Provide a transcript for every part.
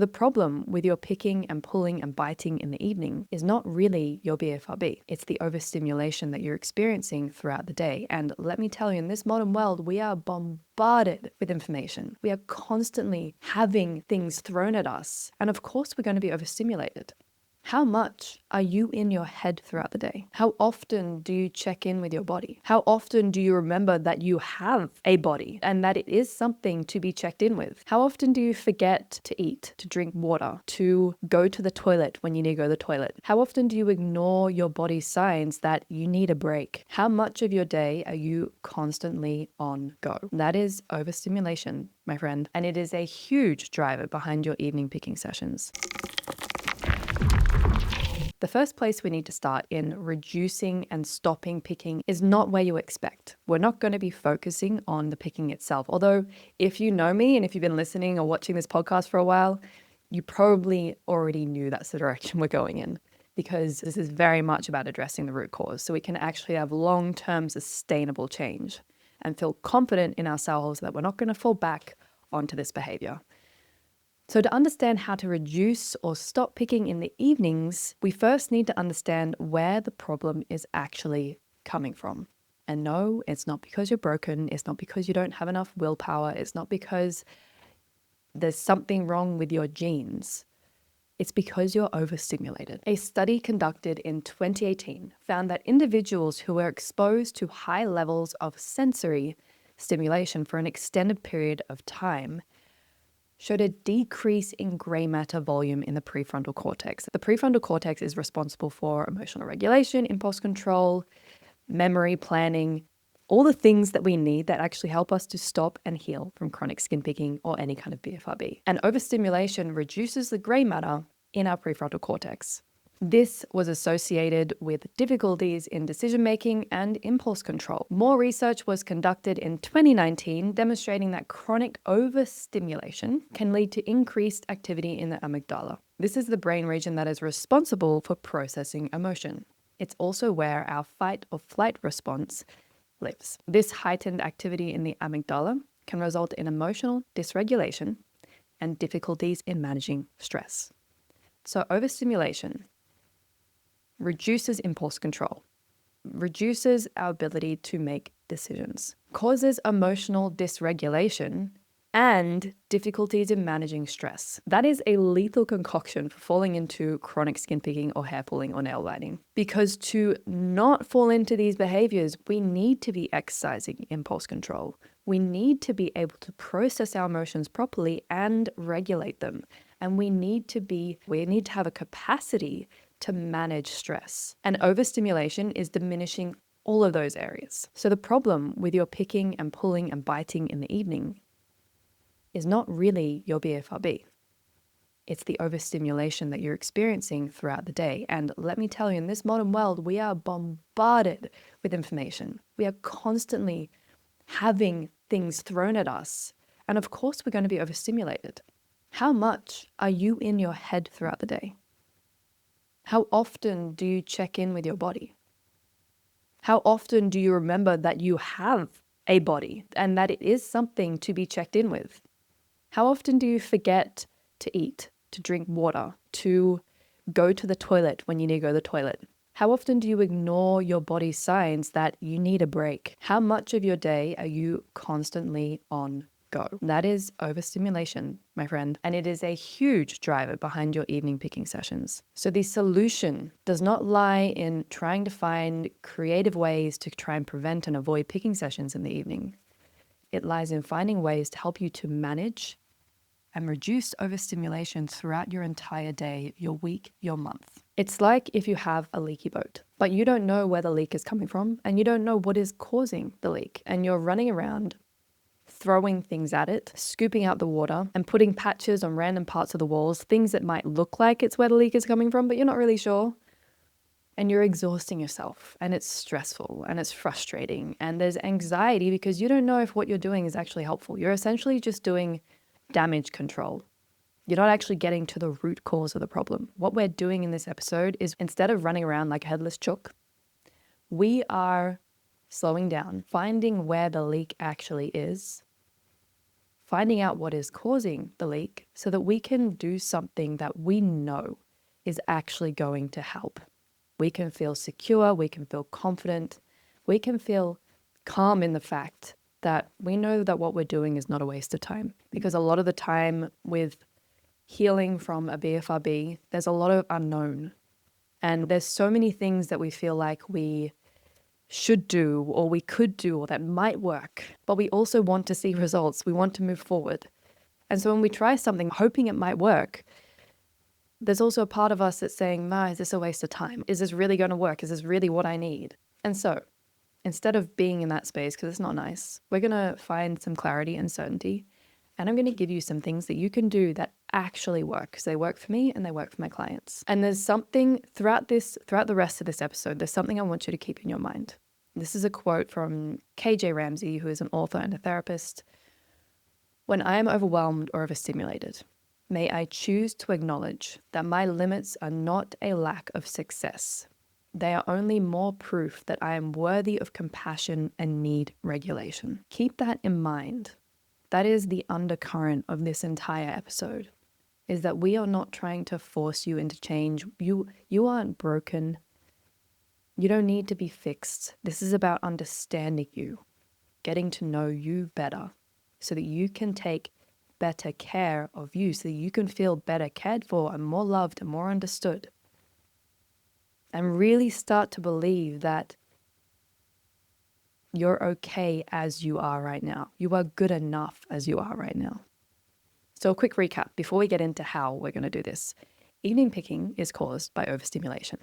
The problem with your picking and pulling and biting in the evening is not really your BFRB. It's the overstimulation that you're experiencing throughout the day. And let me tell you, in this modern world, we are bombarded with information. We are constantly having things thrown at us. And of course, we're going to be overstimulated. How much are you in your head throughout the day? How often do you check in with your body? How often do you remember that you have a body and that it is something to be checked in with? How often do you forget to eat, to drink water, to go to the toilet when you need to go to the toilet? How often do you ignore your body's signs that you need a break? How much of your day are you constantly on go? That is overstimulation, my friend, and it is a huge driver behind your evening picking sessions. The first place we need to start in reducing and stopping picking is not where you expect. We're not going to be focusing on the picking itself. Although if you know me and if you've been listening or watching this podcast for a while, you probably already knew that's the direction we're going in, because this is very much about addressing the root cause so we can actually have long-term sustainable change and feel confident in ourselves that we're not going to fall back onto this behavior. So to understand how to reduce or stop picking in the evenings, we first need to understand where the problem is actually coming from. And no, it's not because you're broken. It's not because you don't have enough willpower. It's not because there's something wrong with your genes. It's because you're overstimulated. A study conducted in 2018 found that individuals who were exposed to high levels of sensory stimulation for an extended period of time showed a decrease in gray matter volume in the prefrontal cortex. The prefrontal cortex is responsible for emotional regulation, impulse control, memory, planning, all the things that we need that actually help us to stop and heal from chronic skin picking or any kind of BFRB. And overstimulation reduces the gray matter in our prefrontal cortex. This was associated with difficulties in decision-making and impulse control. More research was conducted in 2019 demonstrating that chronic overstimulation can lead to increased activity in the amygdala. This is the brain region that is responsible for processing emotion. It's also where our fight or flight response lives. This heightened activity in the amygdala can result in emotional dysregulation and difficulties in managing stress. So overstimulation reduces impulse control, reduces our ability to make decisions, causes emotional dysregulation, and difficulties in managing stress. That is a lethal concoction for falling into chronic skin picking or hair pulling or nail biting. Because to not fall into these behaviors, we need to be exercising impulse control. We need to be able to process our emotions properly and regulate them. And we need to have a capacity to manage stress. And overstimulation is diminishing all of those areas. So the problem with your picking and pulling and biting in the evening is not really your BFRB. It's the overstimulation that you're experiencing throughout the day. And let me tell you, in this modern world, we are bombarded with information. We are constantly having things thrown at us. And of course, we're going to be overstimulated. How much are you in your head throughout the day? How often do you check in with your body? How often do you remember that you have a body and that it is something to be checked in with? How often do you forget to eat, to drink water, to go to the toilet when you need to go to the toilet? How often do you ignore your body's signs that you need a break? How much of your day are you constantly on go? That is overstimulation, my friend, and it is a huge driver behind your evening picking sessions. So the solution does not lie in trying to find creative ways to try and prevent and avoid picking sessions in the evening. It lies in finding ways to help you to manage and reduce overstimulation throughout your entire day, your week, your month. It's like if you have a leaky boat, but you don't know where the leak is coming from and you don't know what is causing the leak, and you're running around throwing things at it, scooping out the water and putting patches on random parts of the walls, things that might look like it's where the leak is coming from, but you're not really sure. And you're exhausting yourself, and it's stressful and it's frustrating, and there's anxiety because you don't know if what you're doing is actually helpful. You're essentially just doing damage control. You're not actually getting to the root cause of the problem. What we're doing in this episode is, instead of running around like a headless chook, we are slowing down, finding where the leak actually is, finding out what is causing the leak so that we can do something that we know is actually going to help. We can feel secure, we can feel confident, we can feel calm in the fact that we know that what we're doing is not a waste of time. Because a lot of the time with healing from a BFRB, there's a lot of unknown. And there's so many things that we feel like we should do or we could do or that might work, but we also want to see results. We want to move forward. And so when we try something hoping it might work, there's also a part of us that's saying, "Ma, is this a waste of time? Is this really going to work? Is this really what I need?" And so instead of being in that space, because it's not nice, we're going to find some clarity and certainty. And I'm going to give you some things that you can do that actually work, because they work for me and they work for my clients. And there's something throughout the rest of this episode, there's something I want you to keep in your mind. This is a quote from KJ Ramsey, who is an author and a therapist. "When I am overwhelmed or overstimulated, may I choose to acknowledge that my limits are not a lack of success. They are only more proof that I am worthy of compassion and need regulation." Keep that in mind. That is the undercurrent of this entire episode, is that we are not trying to force you into change. You aren't broken. You don't need to be fixed. This is about understanding you, getting to know you better so that you can take better care of you, so that you can feel better cared for and more loved and more understood. And really start to believe that you're okay as you are right now. You are good enough as you are right now. So a quick recap before we get into how we're going to do this. Evening picking is caused by overstimulation.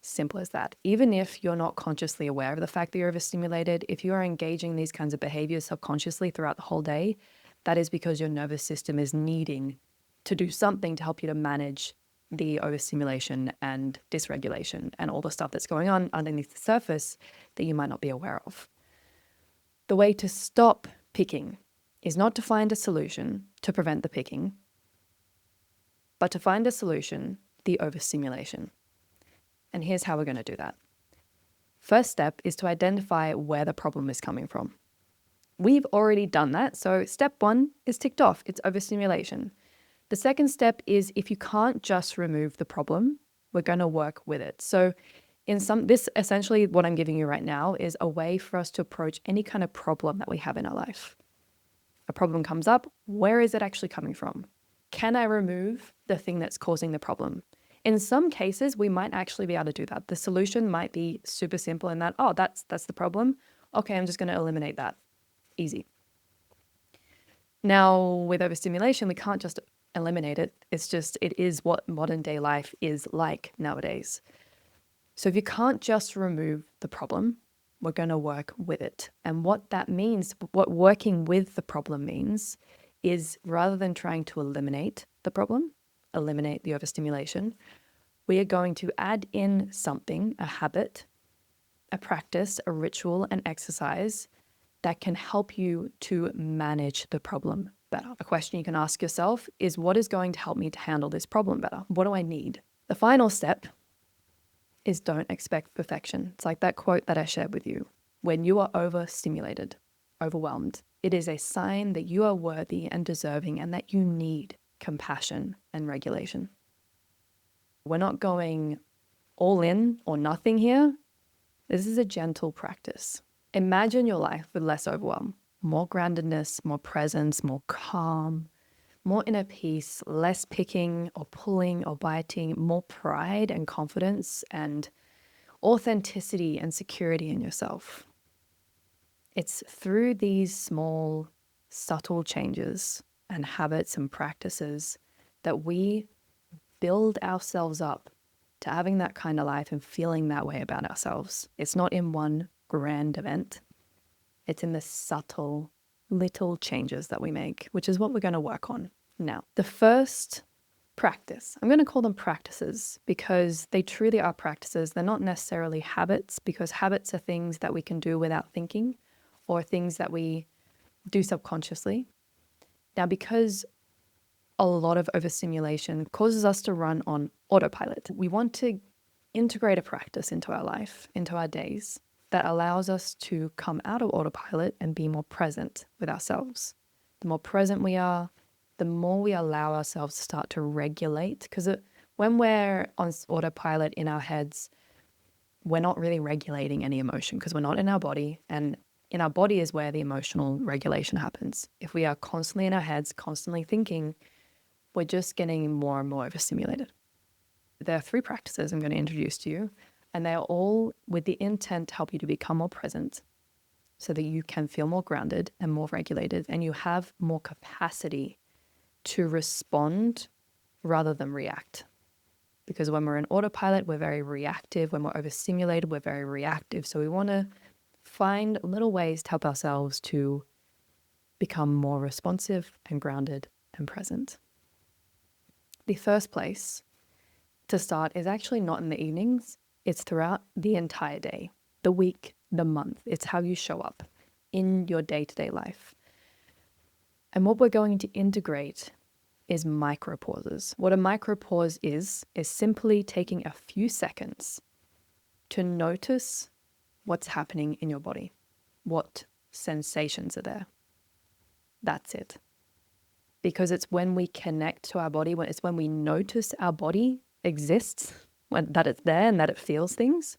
Simple as that. Even if you're not consciously aware of the fact that you're overstimulated, if you are engaging in these kinds of behaviors subconsciously throughout the whole day, that is because your nervous system is needing to do something to help you to manage the overstimulation and dysregulation and all the stuff that's going on underneath the surface that you might not be aware of. The way to stop picking is not to find a solution to prevent the picking, but to find a solution, the overstimulation. And here's how we're going to do that. First step is to identify where the problem is coming from. We've already done that, so step 1 is ticked off. It's overstimulation. The second step is, if you can't just remove the problem, we're going to work with it. So this essentially what I'm giving you right now is a way for us to approach any kind of problem that we have in our life. A problem comes up, where is it actually coming from? Can I remove the thing that's causing the problem? In some cases, we might actually be able to do that. The solution might be super simple in that, that's the problem. Okay, I'm just going to eliminate that. Easy. Now, with overstimulation, we can't just eliminate it. It is what modern day life is like nowadays. So if you can't just remove the problem, we're going to work with it. And what that means, what working with the problem means, is rather than trying to eliminate the problem, eliminate the overstimulation, we are going to add in something, a habit, a practice, a ritual, an exercise that can help you to manage the problem better. A question you can ask yourself is, what is going to help me to handle this problem better? What do I need? The final step is, don't expect perfection. It's like that quote that I shared with you. When you are overstimulated, overwhelmed, it is a sign that you are worthy and deserving and that you need compassion and regulation. We're not going all in or nothing here. This is a gentle practice. Imagine your life with less overwhelm, more groundedness, more presence, more calm, more inner peace, less picking or pulling or biting, more pride and confidence and authenticity and security in yourself. It's through these small, subtle changes and habits and practices that we build ourselves up to having that kind of life and feeling that way about ourselves. It's not in one grand event. It's in the subtle little changes that we make, which is what we're going to work on now. The first practice, I'm going to call them practices because they truly are practices. They're not necessarily habits, because habits are things that we can do without thinking or things that we do subconsciously. Now, because a lot of overstimulation causes us to run on autopilot, we want to integrate a practice into our life, into our days, that allows us to come out of autopilot and be more present with ourselves. the more present we are, the more we allow ourselves to start to regulate. Because when we're on autopilot in our heads, we're not really regulating any emotion because we're not in our body. And in our body is where the emotional regulation happens. If we are constantly in our heads, constantly thinking, we're just getting more and more overstimulated. There are 3 practices I'm going to introduce to you, and they are all with the intent to help you to become more present so that you can feel more grounded and more regulated, and you have more capacity to respond rather than react. Because when we're in autopilot, we're very reactive. When we're overstimulated, we're very reactive. So we want to find little ways to help ourselves to become more responsive and grounded and present. The first place to start is actually not in the evenings. It's throughout the entire day, the week, the month. It's how you show up in your day-to-day life. And what we're going to integrate is micro pauses. What a micro pause is simply taking a few seconds to notice what's happening in your body, what sensations are there. That's it. Because it's when we connect to our body, it's when we notice our body exists, that it's there and that it feels things,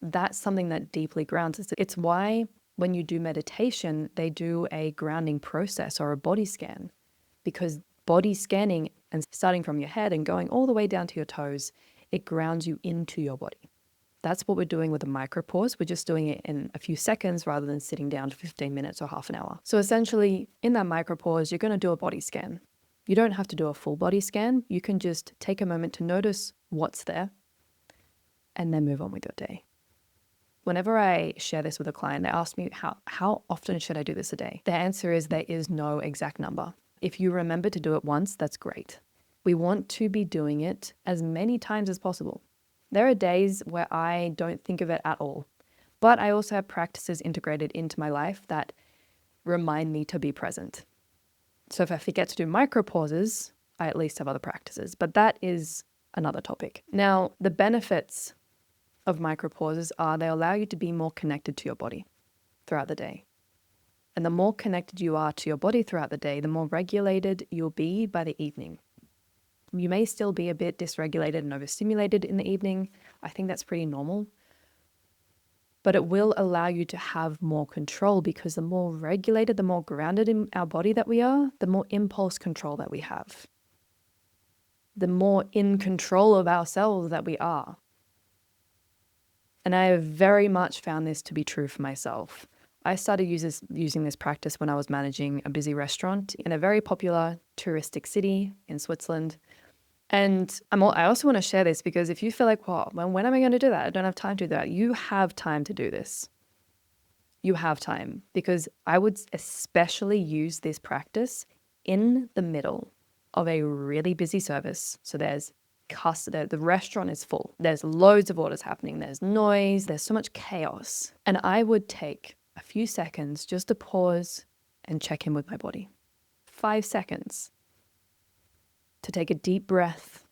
that's something that deeply grounds us. It's why when you do meditation, they do a grounding process or a body scan, because body scanning and starting from your head and going all the way down to your toes, it grounds you into your body. That's what we're doing with a micro pause. We're just doing it in a few seconds rather than sitting down for 15 minutes or half an hour. So essentially, in that micro pause, you're going to do a body scan. You don't have to do a full body scan. You can just take a moment to notice what's there and then move on with your day. Whenever I share this with a client, they ask me, how often should I do this a day? The answer is there is no exact number. If you remember to do it once, that's great. We want to be doing it as many times as possible. There are days where I don't think of it at all, but I also have practices integrated into my life that remind me to be present. So if I forget to do micro pauses, I at least have other practices, but that is another topic. Now, the benefits of micro pauses are they allow you to be more connected to your body throughout the day. And the more connected you are to your body throughout the day, the more regulated you'll be by the evening. You may still be a bit dysregulated and overstimulated in the evening. I think that's pretty normal. But it will allow you to have more control, because the more regulated, the more grounded in our body that we are, the more impulse control that we have. The more in control of ourselves that we are. And I have very much found this to be true for myself. I started using this practice when I was managing a busy restaurant in a very popular touristic city in Switzerland. And I also want to share this because if you feel like, well, when am I going to do that? I don't have time to do that. You have time to do this. You have time, because I would especially use this practice in the middle of a really busy service. So the restaurant is full. There's loads of orders happening. There's noise. There's so much chaos. And I would take a few seconds just to pause and check in with my body. 5 seconds to take a deep breath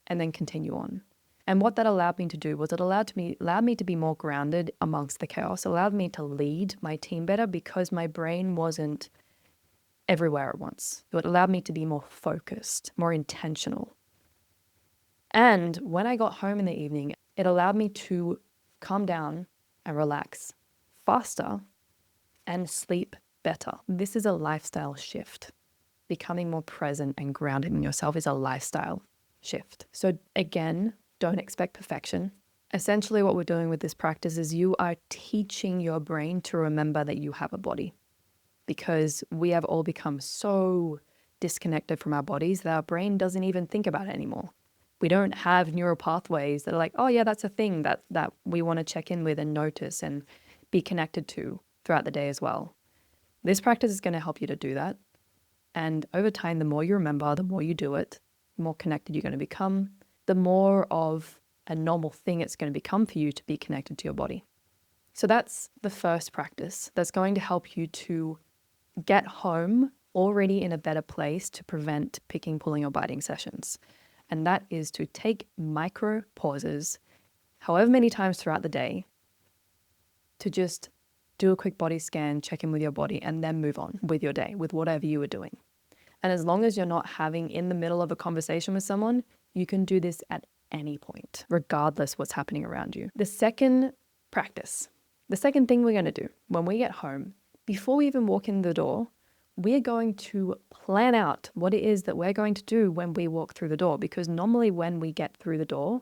and then continue on. And what that allowed me to do was it allowed me to be more grounded amongst the chaos, allowed me to lead my team better because my brain wasn't everywhere at once. It allowed me to be more focused, more intentional. And when I got home in the evening, it allowed me to calm down and relax faster and sleep better. This is a lifestyle shift. Becoming more present and grounded in yourself is a lifestyle shift. So again, don't expect perfection. Essentially what we're doing with this practice is you are teaching your brain to remember that you have a body, because we have all become so disconnected from our bodies that our brain doesn't even think about it anymore. We don't have neural pathways that are like, oh yeah, that's a thing that we want to check in with and notice and be connected to throughout the day as well. This practice is going to help you to do that. And over time, the more you remember, the more you do it, the more connected you're going to become, the more of a normal thing it's going to become for you to be connected to your body. So that's the first practice that's going to help you to get home already in a better place to prevent picking, pulling, or biting sessions. And that is to take micro pauses, however many times throughout the day, to just do a quick body scan, check in with your body, and then move on with your day, with whatever you were doing. And as long as you're not having in the middle of a conversation with someone, you can do this at any point, regardless what's happening around you. The second practice, the second thing we're going to do when we get home, before we even walk in the door, we're going to plan out what it is that we're going to do when we walk through the door. Because normally when we get through the door,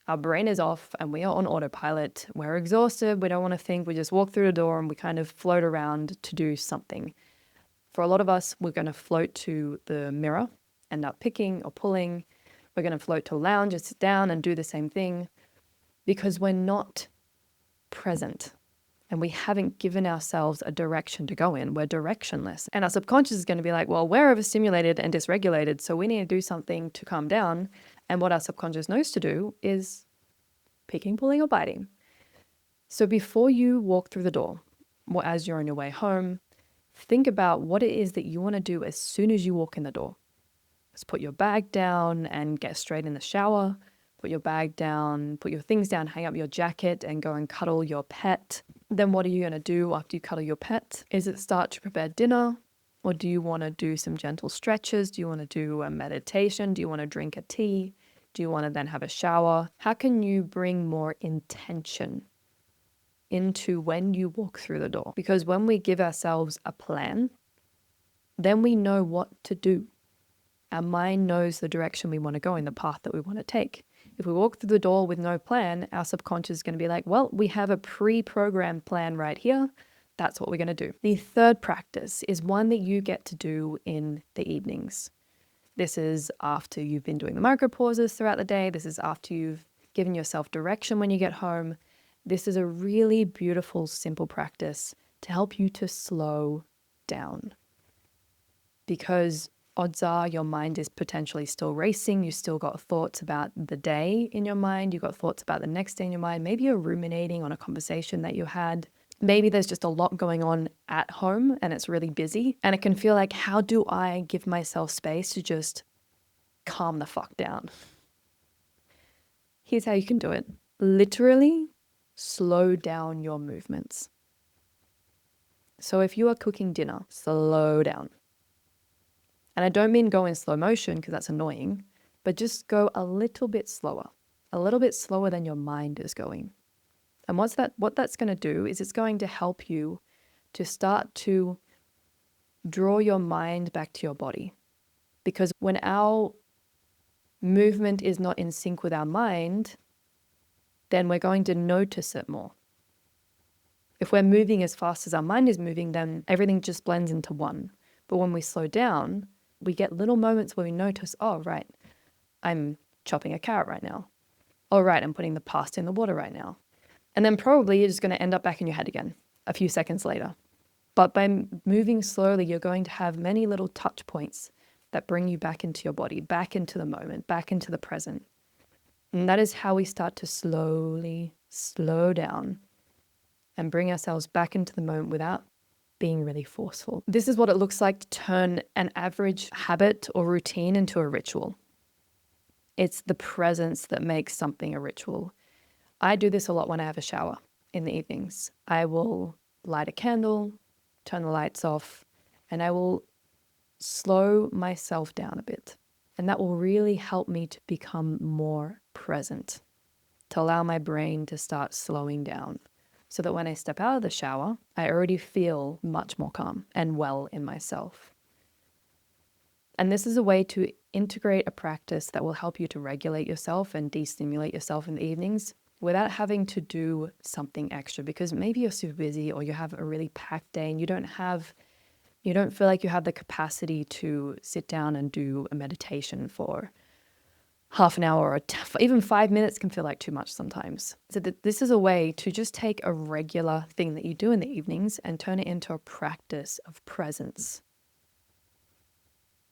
our brain is off and we are on autopilot. We're exhausted. We don't want to think. We just walk through the door and we kind of float around to do something. For a lot of us, we're going to float to the mirror, end up picking or pulling. We're going to float to a lounge and sit down and do the same thing because we're not present and we haven't given ourselves a direction to go in. We're directionless. And our subconscious is going to be like, well, we're overstimulated and dysregulated, so we need to do something to calm down. And what our subconscious knows to do is picking, pulling, or biting. So before you walk through the door, or as you're on your way home, think about what it is that you want to do as soon as you walk in the door. Just put your bag down and get straight in the shower. Put your bag down, put your things down, hang up your jacket and go and cuddle your pet. Then what are you going to do after you cuddle your pet? Is it start to prepare dinner? Or do you want to do some gentle stretches? Do you want to do a meditation? Do you want to drink a tea? Do you want to then have a shower? How can you bring more intention into when you walk through the door? Because when we give ourselves a plan, then we know what to do. Our mind knows the direction we want to go in, the path that we want to take. If we walk through the door with no plan, our subconscious is going to be like, well, we have a pre-programmed plan right here. That's what we're going to do. The third practice is one that you get to do in the evenings. This is after you've been doing the micro pauses throughout the day. This is after you've given yourself direction when you get home. This is a really beautiful, simple practice to help you to slow down. Because odds are your mind is potentially still racing. You still got thoughts about the day in your mind. You got thoughts about the next day in your mind. Maybe you're ruminating on a conversation that you had. Maybe there's just a lot going on at home and it's really busy. And it can feel like, how do I give myself space to just calm the fuck down? Here's how you can do it. Literally slow down your movements. So if you are cooking dinner, slow down. And I don't mean go in slow motion because that's annoying, but just go a little bit slower than your mind is going. And what that's going to do is it's going to help you to start to draw your mind back to your body. Because when our movement is not in sync with our mind, then we're going to notice it more. If we're moving as fast as our mind is moving, then everything just blends into one. But when we slow down, we get little moments where we notice, oh, right, I'm chopping a carrot right now. Oh, right, I'm putting the pasta in the water right now. And then probably you're just going to end up back in your head again a few seconds later. But by moving slowly, you're going to have many little touch points that bring you back into your body, back into the moment, back into the present. And that is how we start to slowly slow down and bring ourselves back into the moment without being really forceful. This is what it looks like to turn an average habit or routine into a ritual. It's the presence that makes something a ritual. I do this a lot when I have a shower in the evenings. I will light a candle, turn the lights off, and I will slow myself down a bit. And that will really help me to become more present, to allow my brain to start slowing down. So that when I step out of the shower, I already feel much more calm and well in myself. And this is a way to integrate a practice that will help you to regulate yourself and de-stimulate yourself in the evenings without having to do something extra, because maybe you're super busy or you have a really packed day and you don't feel like you have the capacity to sit down and do a meditation for half an hour or even 5 minutes can feel like too much sometimes. So this is a way to just take a regular thing that you do in the evenings and turn it into a practice of presence.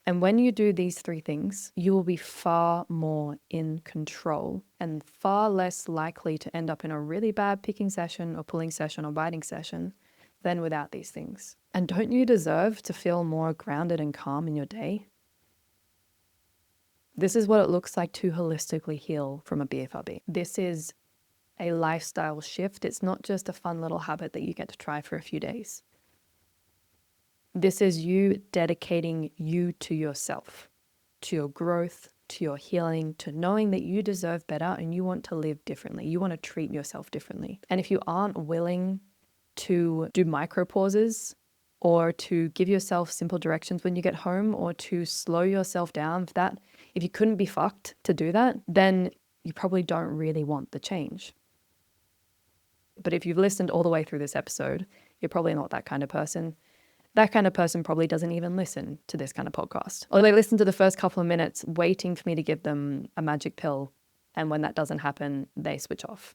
And when you do these three things, you will be far more in control and far less likely to end up in a really bad picking session or pulling session or biting session than without these things. And don't you deserve to feel more grounded and calm in your day? This is what it looks like to holistically heal from a BFRB. This is a lifestyle shift. It's not just a fun little habit that you get to try for a few days. This is you dedicating you to yourself, to your growth, to your healing, to knowing that you deserve better and you want to live differently. You want to treat yourself differently. And if you aren't willing to do micro pauses or to give yourself simple directions when you get home or to slow yourself down for that, if you couldn't be fucked to do that, then you probably don't really want the change. But if you've listened all the way through this episode, you're probably not that kind of person. That kind of person probably doesn't even listen to this kind of podcast. Or they listen to the first couple of minutes waiting for me to give them a magic pill. And when that doesn't happen, they switch off.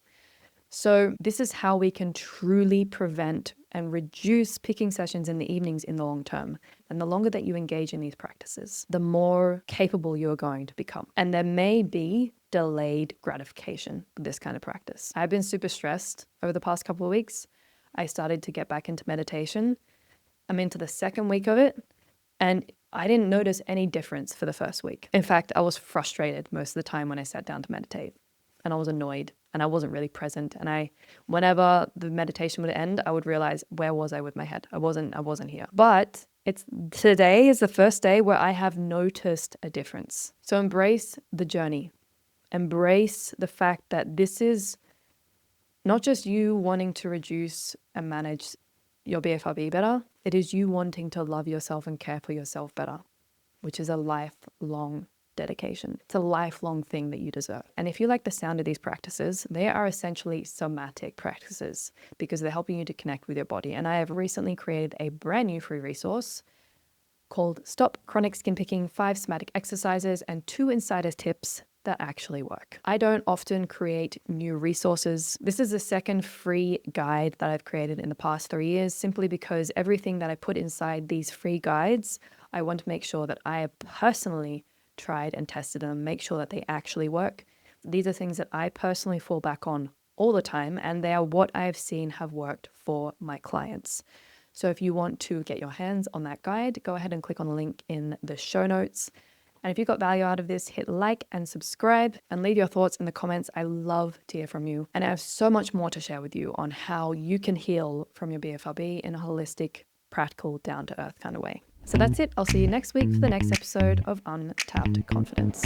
So this is how we can truly prevent and reduce picking sessions in the evenings in the long term. And the longer that you engage in these practices, the more capable you're going to become. And there may be delayed gratification with this kind of practice. I've been super stressed over the past couple of weeks. I started to get back into meditation. I'm into the second week of it, and I didn't notice any difference for the first week. In fact, I was frustrated most of the time when I sat down to meditate, and I was annoyed, and I wasn't really present. And whenever the meditation would end, I would realize, where was I with my head? I wasn't here. But today is the first day where I have noticed a difference. So embrace the journey. Embrace the fact that this is not just you wanting to reduce and manage your BFRB better, it is you wanting to love yourself and care for yourself better, which is a lifelong dedication. It's a lifelong thing that you deserve. And if you like the sound of these practices, they are essentially somatic practices because they're helping you to connect with your body. And I have recently created a brand new free resource called Stop Chronic Skin Picking, 5 Somatic Exercises and 2 Insider Tips that actually work. I don't often create new resources. This is the second free guide that I've created in the past 3 years, simply because everything that I put inside these free guides, I want to make sure that I have personally tried and tested them, make sure that they actually work. These are things that I personally fall back on all the time, and they are what I've seen have worked for my clients. So if you want to get your hands on that guide, go ahead and click on the link in the show notes. And if you got value out of this, hit like and subscribe and leave your thoughts in the comments. I love to hear from you. And I have so much more to share with you on how you can heal from your BFRB in a holistic, practical, down-to-earth kind of way. So that's it. I'll see you next week for the next episode of Untapped Confidence.